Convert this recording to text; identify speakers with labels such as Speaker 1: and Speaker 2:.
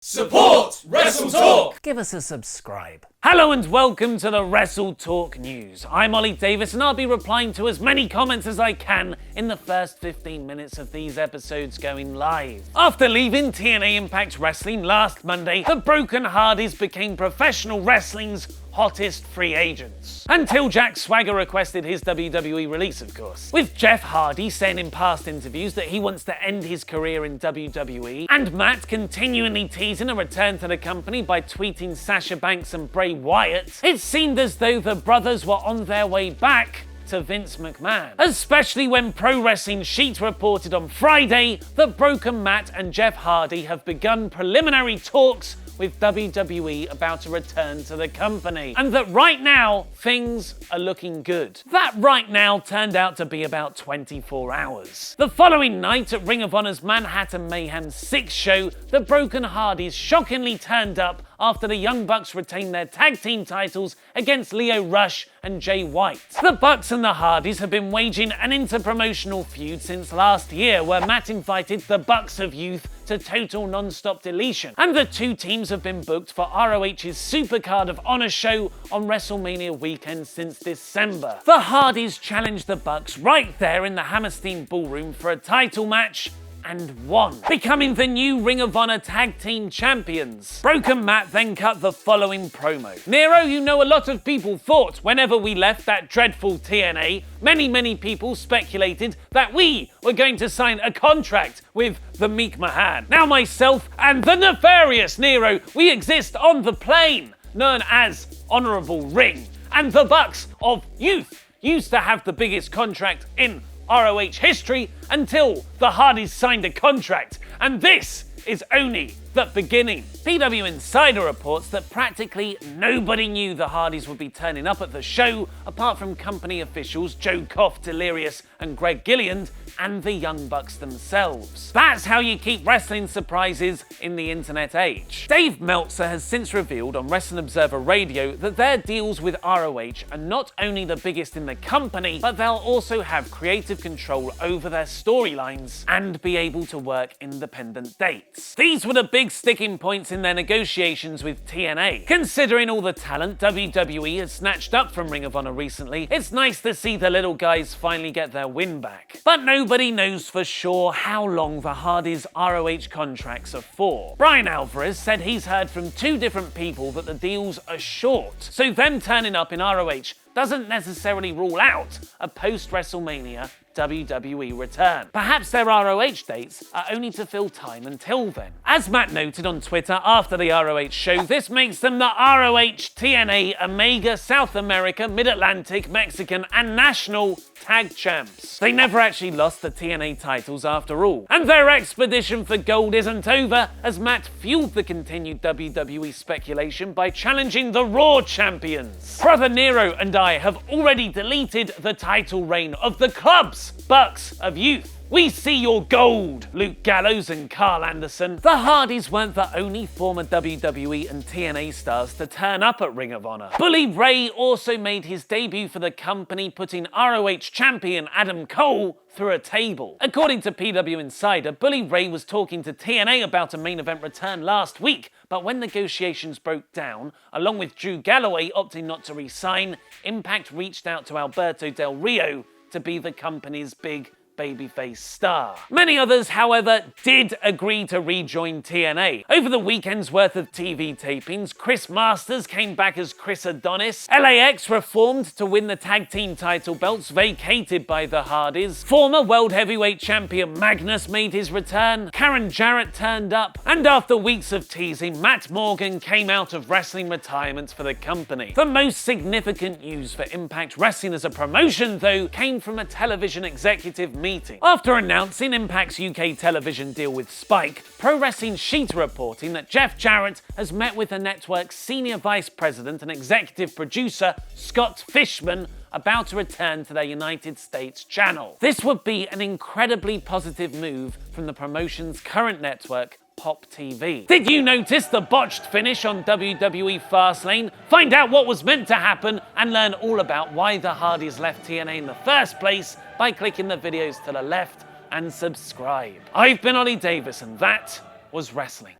Speaker 1: Support WrestleTalk!
Speaker 2: Give us a subscribe. Hello and welcome to the WrestleTalk News. I'm Ollie Davis and I'll be replying to as many comments as I can in the first 15 minutes of these episodes going live. After leaving TNA Impact Wrestling last Monday, the Broken Hardys became professional wrestling's hottest free agents. Until Jack Swagger requested his WWE release, of course. With Jeff Hardy saying in past interviews that he wants to end his career in WWE, and Matt continually teasing a return to the company by tweeting Sasha Banks and Bray Wyatt, it seemed as though the brothers were on their way back to Vince McMahon. Especially when Pro Wrestling Sheet reported on Friday that Broken Matt and Jeff Hardy have begun preliminary talks with WWE about a return to the company, and that right now, things are looking good. That right now turned out to be about 24 hours. The following night at Ring of Honor's Manhattan Mayhem 6 show, the Broken Hardys shockingly turned up after the Young Bucks retained their tag team titles against Lio Rush and Jay White. The Bucks and the Hardys have been waging an interpromotional feud since last year, where Matt invited the Bucks of Youth to total non-stop deletion, and the two teams have been booked for ROH's Supercard of Honor show on WrestleMania weekend since December. The Hardys challenged the Bucks right there in the Hammerstein Ballroom for a title match, and won, becoming the new Ring of Honor Tag Team Champions. Broken Matt then cut the following promo. Nero, you know, a lot of people thought whenever we left that dreadful TNA, many people speculated that we were going to sign a contract with the Meek Mahan. Now myself and the nefarious Nero, we exist on the plane known as Honorable Ring, and the Bucks of Youth used to have the biggest contract in ROH history until the Hardys signed a contract, and this is only the beginning. PW Insider reports that practically nobody knew the Hardys would be turning up at the show, apart from company officials Joe Koff, Delirious, and Greg Gilliland, and the Young Bucks themselves. That's how you keep wrestling surprises in the internet age. Dave Meltzer has since revealed on Wrestling Observer Radio that their deals with ROH are not only the biggest in the company, but they'll also have creative control over their storylines and be able to work independent dates. These were the big sticking points in their negotiations with TNA. Considering all the talent WWE has snatched up from Ring of Honor recently, it's nice to see the little guys finally get their win back. But nobody knows for sure how long the Hardys' ROH contracts are for. Brian Alvarez said he's heard from two different people that the deals are short, so them turning up in ROH doesn't necessarily rule out a post-WrestleMania WWE return. Perhaps their ROH dates are only to fill time until then. As Matt noted on Twitter after the ROH show, this makes them the ROH, TNA, Omega, South America, Mid-Atlantic, Mexican, and National Tag Champs. They never actually lost the TNA titles after all. And their expedition for gold isn't over, as Matt fueled the continued WWE speculation by challenging the Raw champions. Brother Nero and I have already deleted the title reign of the club's Bucks of Youth. We see your gold, Luke Gallows and Carl Anderson. The Hardys weren't the only former WWE and TNA stars to turn up at Ring of Honor. Bully Ray also made his debut for the company, putting ROH champion Adam Cole through a table. According to PW Insider, Bully Ray was talking to TNA about a main event return last week, but when negotiations broke down, along with Drew Galloway opting not to re-sign, Impact reached out to Alberto Del Rio to be the company's big babyface star. Many others, however, did agree to rejoin TNA. Over the weekend's worth of TV tapings, Chris Masters came back as Chris Adonis, LAX reformed to win the tag team title belts vacated by the Hardys, former World Heavyweight Champion Magnus made his return, Karen Jarrett turned up, and after weeks of teasing, Matt Morgan came out of wrestling retirement for the company. The most significant news for Impact Wrestling as a promotion, though, came from a television executive meeting. After announcing Impact's UK television deal with Spike, Pro Wrestling Sheet reporting that Jeff Jarrett has met with the network's senior vice president and executive producer, Scott Fishman, about to return to their United States channel. This would be an incredibly positive move from the promotion's current network, Pop TV. Did you notice the botched finish on WWE Fastlane? Find out what was meant to happen and learn all about why the Hardys left TNA in the first place by clicking the videos to the left and subscribe. I've been Ollie Davis and that was wrestling.